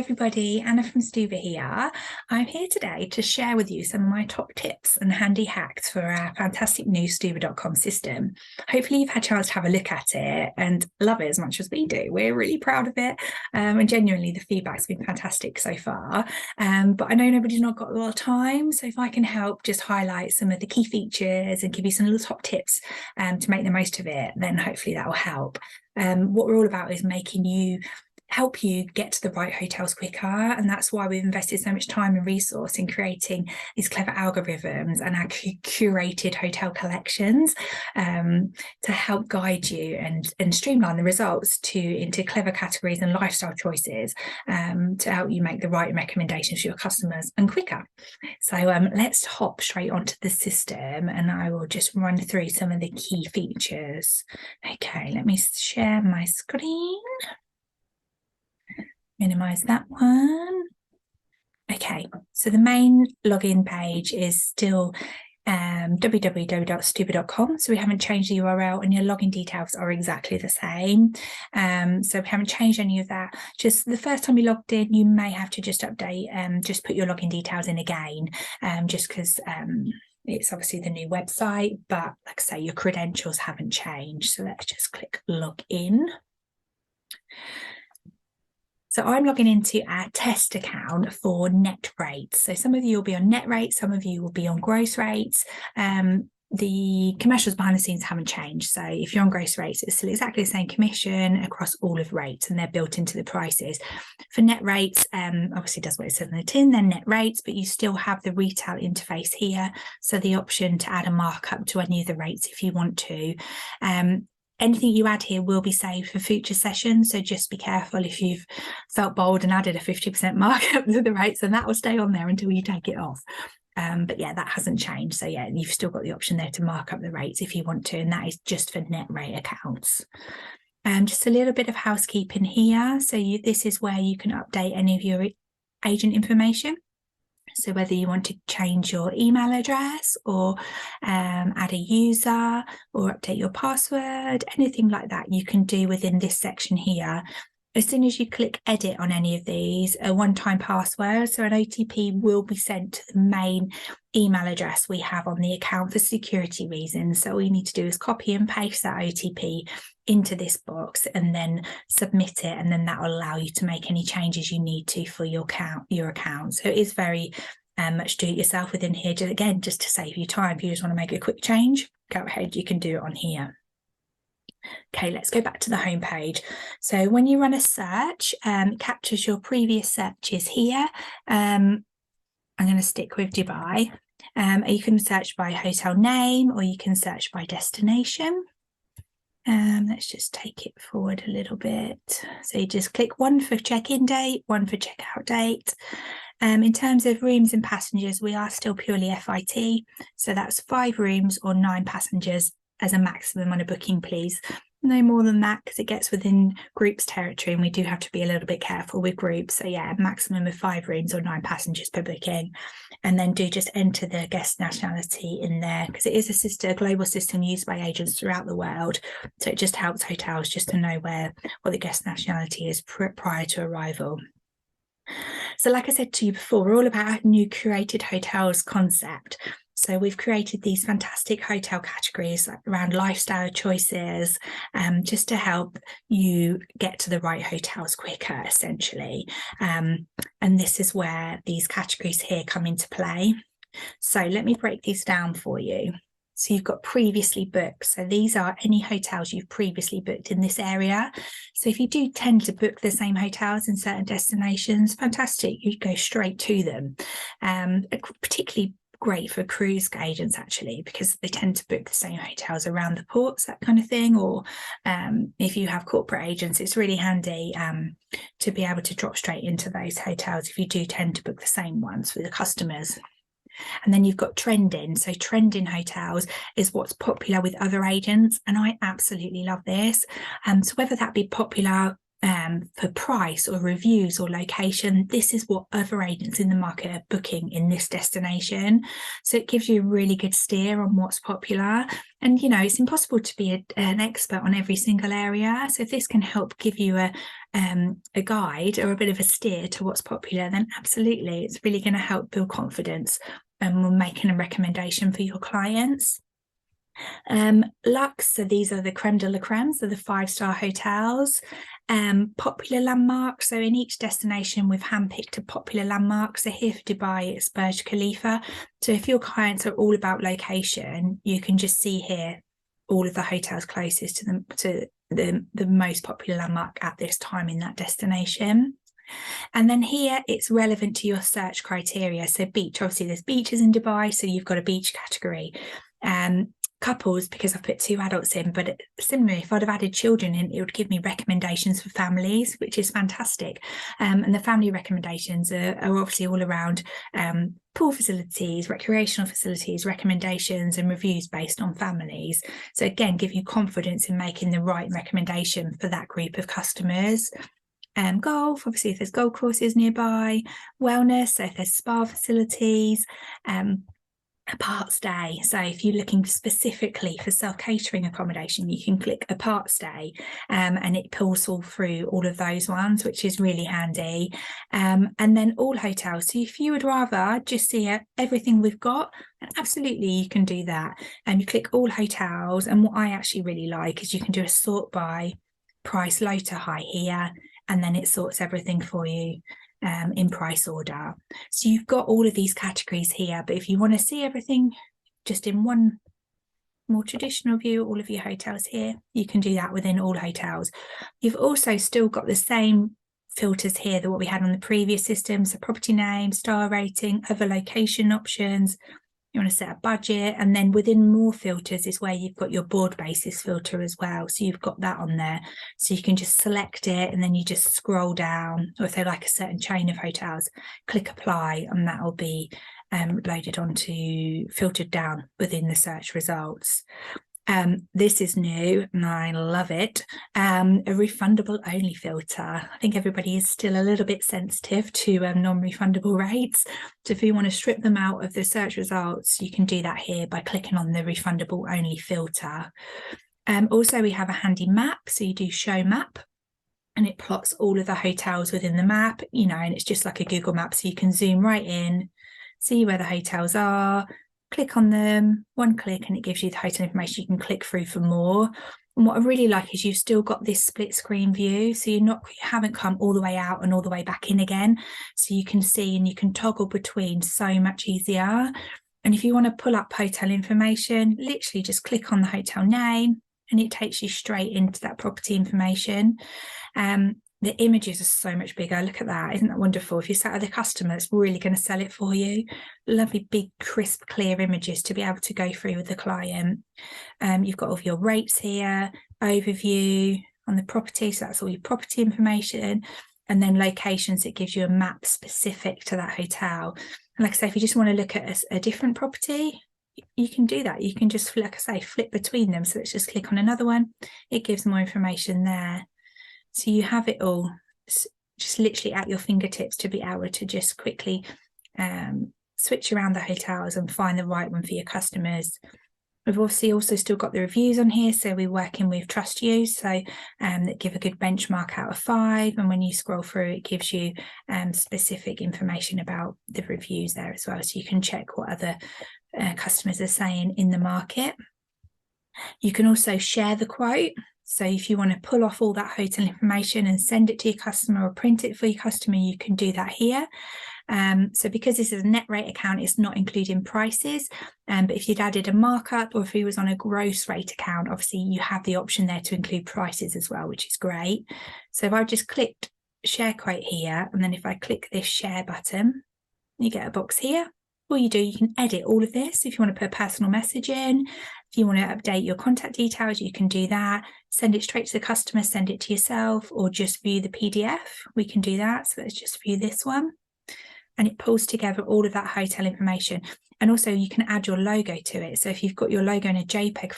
everybody, Anna from Stuba here. I'm here today to share with you some of my top tips and handy hacks for our fantastic new Stuba.com system. Hopefully you've had a chance to have a look at it and love it as much as we do. We're really proud of it, and genuinely the feedback's been fantastic so far. But I know nobody's not got a lot of time, so if I can help just highlight some of the key features and give you some little top tips to make the most of it, then hopefully that will help. What we're all about is help you get to the right hotels quicker, and that's why we've invested so much time and resource in creating these clever algorithms and our curated hotel collections to help guide you and streamline the results into clever categories and lifestyle choices to help you make the right recommendations for your customers and quicker. So let's hop straight onto the system and I will just run through some of the key features. Okay, let me share my screen. Minimize that one. Okay, so the main login page is still www.stuba.com, so we haven't changed the URL and your login details are exactly the same. So we haven't changed any of that. Just the first time you logged in, you may have to just update, just put your login details in again, just because it's obviously the new website, but like I say, your credentials haven't changed. So let's just click log in. So I'm logging into our test account for net rates. So some of you will be on net rates, some of you will be on gross rates. The commercials behind the scenes haven't changed. So if you're on gross rates, it's still exactly the same commission across all of rates and they're built into the prices. For net rates, obviously does what it says on the tin, they're net rates, but you still have the retail interface here. So the option to add a markup to any of the rates if you want to. Anything you add here will be saved for future sessions, so just be careful if you've felt bold and added a 50% markup to the rates, and that will stay on there until you take it off. But yeah, that hasn't changed. So yeah, you've still got the option there to mark up the rates if you want to, and that is just for net rate accounts. Just a little bit of housekeeping here. So this is where you can update any of your agent information. So whether you want to change your email address or add a user or update your password, anything like that you can do within this section here. As soon as you click edit on any of these, a one-time password, so an OTP will be sent to the main email address we have on the account for security reasons. So all you need to do is copy and paste that OTP into this box and then submit it, and then that will allow you to make any changes you need to for your account. So it is very much do it yourself within here, just to save you time. If you just want to make a quick change, go ahead, you can do it on here. Okay, let's go back to the home page. So when you run a search, it captures your previous searches here. I'm going to stick with Dubai. You can search by hotel name or you can search by destination. Let's just take it forward a little bit. So you just click one for check-in date, one for check-out date. In terms of rooms and passengers, we are still purely FIT. So that's 5 rooms or 9 passengers as a maximum on a booking, please. No more than that, because it gets within groups territory and we do have to be a little bit careful with groups. So yeah, a maximum of 5 rooms or 9 passengers per booking. And then do just enter the guest nationality in there, because it is a global system used by agents throughout the world. So it just helps hotels just to know what the guest nationality is prior to arrival. So like I said to you before, we're all about our new curated hotels concept. So we've created these fantastic hotel categories around lifestyle choices, just to help you get to the right hotels quicker, essentially. And this is where these categories here come into play. So let me break these down for you. So you've got previously booked. So these are any hotels you've previously booked in this area. So if you do tend to book the same hotels in certain destinations, fantastic, you go straight to them. Particularly great for cruise agents, actually, because they tend to book the same hotels around the ports, that kind of thing. Or if you have corporate agents, it's really handy to be able to drop straight into those hotels if you do tend to book the same ones for the customers. And then you've got trending. So trending hotels is what's popular with other agents, and I absolutely love this. So whether that be popular for price or reviews or location, this is what other agents in the market are booking in this destination. So it gives you a really good steer on what's popular. And, you know, it's impossible to be an expert on every single area. So if this can help give you a guide or a bit of a steer to what's popular, then absolutely, it's really going to help build confidence when making a recommendation for your clients. Lux, so these are the creme de la creme, so the 5-star hotels. Popular landmarks, so in each destination we've handpicked a popular landmark. So here for Dubai it's Burj Khalifa. So if your clients are all about location, you can just see here all of the hotels closest to the most popular landmark at this time in that destination. And then here it's relevant to your search criteria. So beach, obviously there's beaches in Dubai, so you've got a beach category. Couples, because I've put 2 adults in, but similarly, if I'd have added children in, it would give me recommendations for families, which is fantastic. And the family recommendations are obviously all around pool facilities, recreational facilities, recommendations and reviews based on families. So again, give you confidence in making the right recommendation for that group of customers. Golf, obviously if there's golf courses nearby, wellness, so if there's spa facilities, apart stay. So if you're looking specifically for self-catering accommodation, you can click apart stay and it pulls all through all of those ones, which is really handy. And then all hotels. So if you would rather just see everything we've got, absolutely you can do that. And you click all hotels. And what I actually really like is you can do a sort by price low to high here, and then it sorts everything for you in price order. So you've got all of these categories here, but if you want to see everything just in one more traditional view, all of your hotels here, you can do that within all hotels. You've also still got the same filters here that what we had on the previous system, so property name, star rating, other location options. You want to set a budget, and then within more filters is where you've got your board basis filter as well. So you've got that on there. So you can just select it and then you just scroll down, or if they like a certain chain of hotels, click apply, and that will be loaded onto, filtered down within the search results. This is new and I love it. A refundable only filter. I think everybody is still a little bit sensitive to non-refundable rates. So if you want to strip them out of the search results, you can do that here by clicking on the refundable only filter. Also, we have a handy map. So you do show map and it plots all of the hotels within the map, you know, and it's just like a Google map. So you can zoom right in, see where the hotels are, click on them, one click, and it gives you the hotel information. You can click through for more. And what I really like is you've still got this split screen view, so you haven't come all the way out and all the way back in again. So you can see and you can toggle between so much easier. And if you want to pull up hotel information, literally just click on the hotel name and it takes you straight into that property information. The images are so much bigger. Look at that. Isn't that wonderful? If you sat with a customer, it's really going to sell it for you. Lovely, big, crisp, clear images to be able to go through with the client. You've got all of your rates here, overview on the property. So that's all your property information. And then locations, it gives you a map specific to that hotel. And like I say, if you just want to look at a different property, you can do that. You can just, like I say, flip between them. So let's just click on another one. It gives more information there. So you have it all just literally at your fingertips to be able to just quickly switch around the hotels and find the right one for your customers. We've obviously also still got the reviews on here. So we're working with Trust You, so that give a good benchmark out of 5. And when you scroll through, it gives you specific information about the reviews there as well. So you can check what other customers are saying in the market. You can also share the quote. So if you want to pull off all that hotel information and send it to your customer or print it for your customer, you can do that here. So because this is a net rate account, it's not including prices. But if you'd added a markup, or if you was on a gross rate account, obviously you have the option there to include prices as well, which is great. So if I just clicked share quote here, and then if I click this share button, you get a box here. All you do, you can edit all of this. If you want to put a personal message in, if you want to update your contact details, you can do that. Send it straight to the customer, send it to yourself, or just view the PDF. We can do that. So let's just view this one. And it pulls together all of that hotel information. And also you can add your logo to it. So if you've got your logo in a JPEG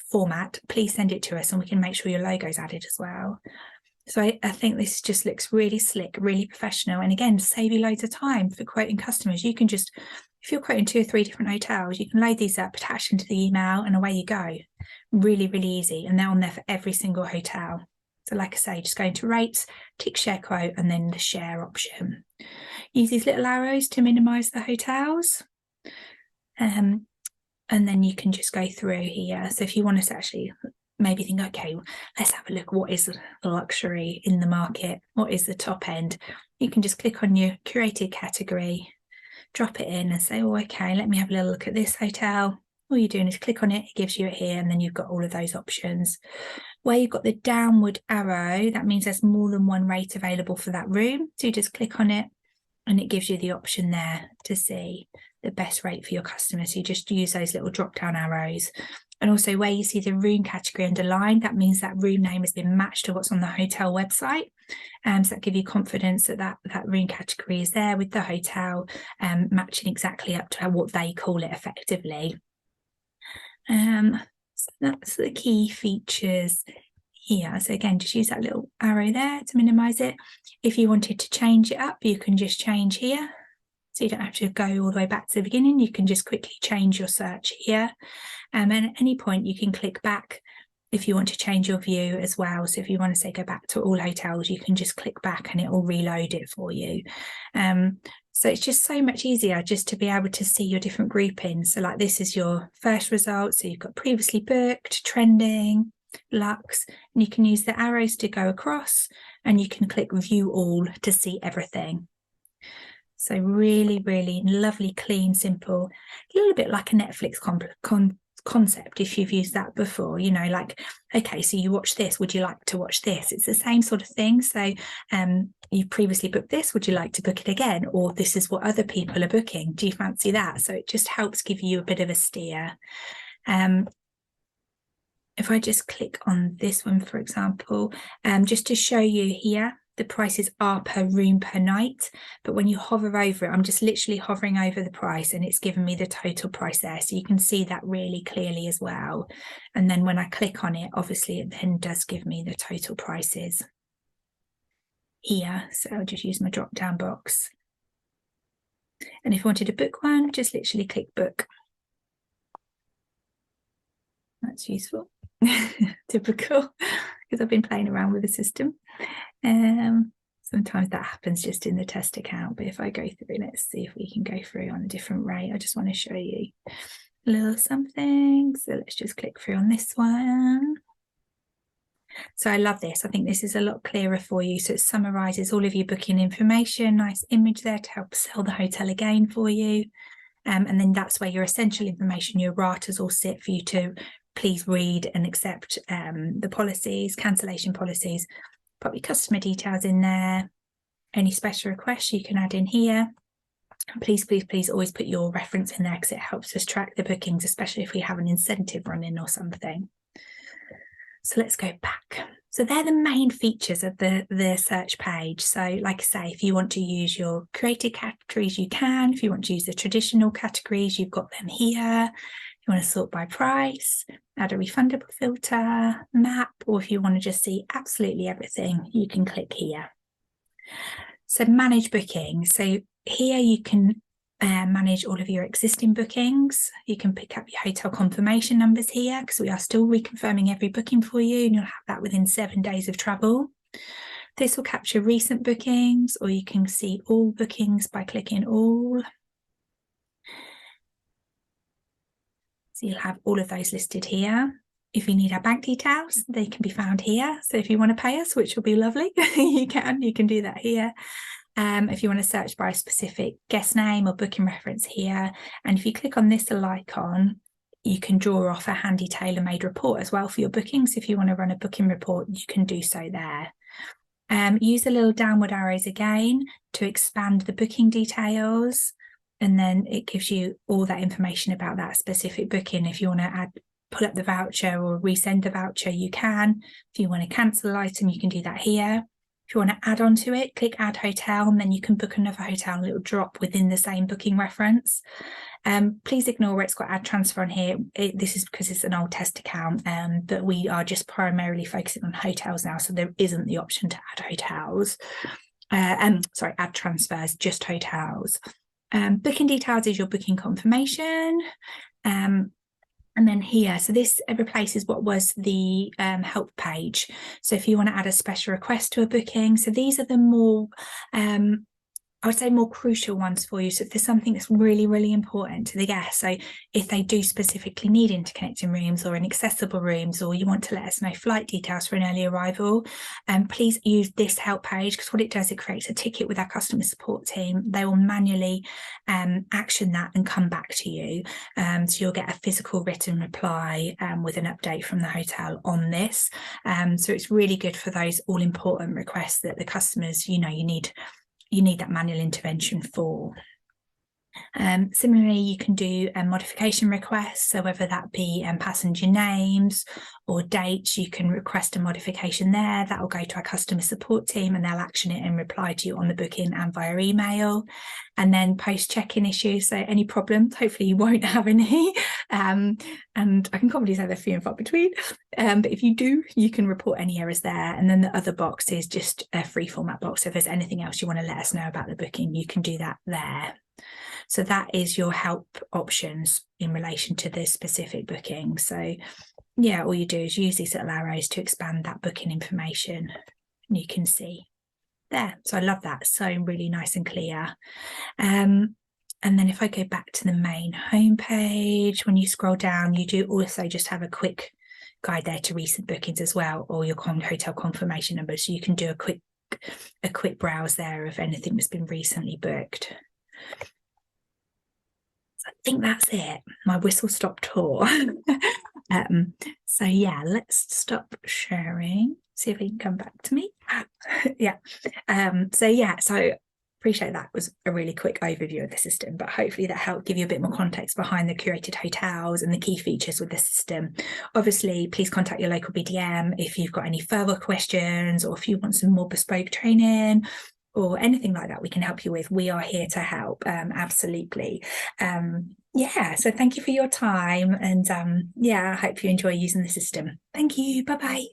format, please send it to us and we can make sure your logo is added as well. So I think this just looks really slick, really professional. And again, save you loads of time for quoting customers. You can just, if you're quoting 2 or 3 different hotels, you can load these up, attach them to the email, and away you go. Really, really easy. And they're on there for every single hotel. So like I say, just go into rates, tick share quote, and then the share option. Use these little arrows to minimize the hotels. And then you can just go through here. So if you want to actually maybe think, okay, let's have a look, what is the luxury in the market? What is the top end? You can just click on your curated category, drop it in and say, oh, okay, let me have a little look at this hotel. All you're doing is click on it, it gives you it here, and then you've got all of those options. Where you've got the downward arrow, that means there's more than one rate available for that room. So you just click on it and it gives you the option there to see the best rate for your customers. So you just use those little drop down arrows. And also where you see the room category underlined, that means that room name has been matched to what's on the hotel website. So that gives you confidence that that room category is there with the hotel, matching exactly up to what they call it effectively. So that's the key features here. So again, just use that little arrow there to minimize it. If you wanted to change it up, you can just change here. So you don't have to go all the way back to the beginning. You can just quickly change your search here. And at any point, you can click back if you want to change your view as well. So if you want to say go back to all hotels, you can just click back and it will reload it for you. So it's just so much easier just to be able to see your different groupings. So like this is your first result. So you've got previously booked, trending, Lux, and you can use the arrows to go across and you can click view all to see everything. So really, really lovely, clean, simple, a little bit like a Netflix concept if you've used that before, you know, like, okay, so you watch this, would you like to watch this? It's the same sort of thing. So you've previously booked this, would you like to book it again? Or this is what other people are booking, do you fancy that? So it just helps give you a bit of a steer. If I just click on this one, for example, just to show you here, the prices are per room per night, but when you hover over it, I'm just literally hovering over the price and it's given me the total price there. So you can see that really clearly as well. And then when I click on it, obviously it then does give me the total prices here. So I'll just use my drop down box. And if I wanted to book one, just literally click book. That's useful. Typical, because I've been playing around with the system. Sometimes that happens just in the test account, but if I go through, let's see if we can go through on a different rate. I just want to show you a little something. So let's just click through on this one. So I love this. I think this is a lot clearer for you. So it summarizes all of your booking information, nice image there to help sell the hotel again for you. And then that's where your essential information, your ratas all sit for you to please read and accept the policies, cancellation policies. Put your customer details in there. Any special requests you can add in here. And please, please, please always put your reference in there because it helps us track the bookings, especially if we have an incentive running or something. So let's go back. So they're the main features of the search page. So like I say, if you want to use your created categories, you can. If you want to use the traditional categories, you've got them here. You want to sort by price, add a refundable filter, map, or if you want to just see absolutely everything, you can click here. So manage bookings. So here you can manage all of your existing bookings. You can pick up your hotel confirmation numbers here because we are still reconfirming every booking for you and you'll have that within 7 days of travel. This will capture recent bookings, or you can see all bookings by clicking all. So you'll have all of those listed here. If you need our bank details, they can be found here. So if you want to pay us, which will be lovely, you can do that here. If you want to search by a specific guest name or booking reference here. And if you click on this little icon, you can draw off a handy tailor-made report as well for your bookings. If you want to run a booking report, you can do so there. Use the little downward arrows again to expand the booking details. And then it gives you all that information about that specific booking. If you want to pull up the voucher or resend the voucher, you can. If you want to cancel an item, you can do that here. If you want to add on to it, click add hotel, and then you can book another hotel and it'll drop within the same booking reference. Please ignore it's got add transfer on here. This is because it's an old test account, but we are just primarily focusing on hotels now, so there isn't the option to add hotels. Sorry, add transfers, just hotels. Booking details is your booking confirmation. And then here, so this replaces what was the help page. So if you want to add a special request to a booking, so these are the more, I would say more crucial ones for you. So if there's something that's really, really important to the guest, so if they do specifically need interconnecting rooms or inaccessible rooms, or you want to let us know flight details for an early arrival, please use this help page, because what it does, it creates a ticket with our customer support team. They will manually action that and come back to you. So you'll get a physical written reply with an update from the hotel on this. So it's really good for those all important requests that the customers, you need that manual intervention for. Similarly, you can do a modification request. So whether that be passenger names or dates, you can request a modification there. That will go to our customer support team and they'll action it and reply to you on the booking and via email. And then post check-in issues. So any problems, hopefully you won't have any. And I can probably say they're few and far between. But if you do, you can report any errors there. And then the other box is just a free format box. So if there's anything else you want to let us know about the booking, you can do that there. So that is your help options in relation to this specific booking. So yeah, all you do is use these little arrows to expand that booking information. And you can see there. So I love that. So really nice and clear. And then if I go back to the main homepage, when you scroll down, you do also just have a quick guide there to recent bookings as well, or your hotel confirmation number. So you can do a quick browse there of anything that's been recently booked. I think that's it. My whistle stop tour. So yeah, let's stop sharing. See if he can come back to me. Yeah. So appreciate that. It was a really quick overview of the system, but hopefully that helped give you a bit more context behind the curated hotels and the key features with the system. Obviously, please contact your local BDM if you've got any further questions, or if you want some more bespoke training or anything like that we can help you with. We are here to help, absolutely. So thank you for your time, and I hope you enjoy using the system. Thank you. Bye-bye.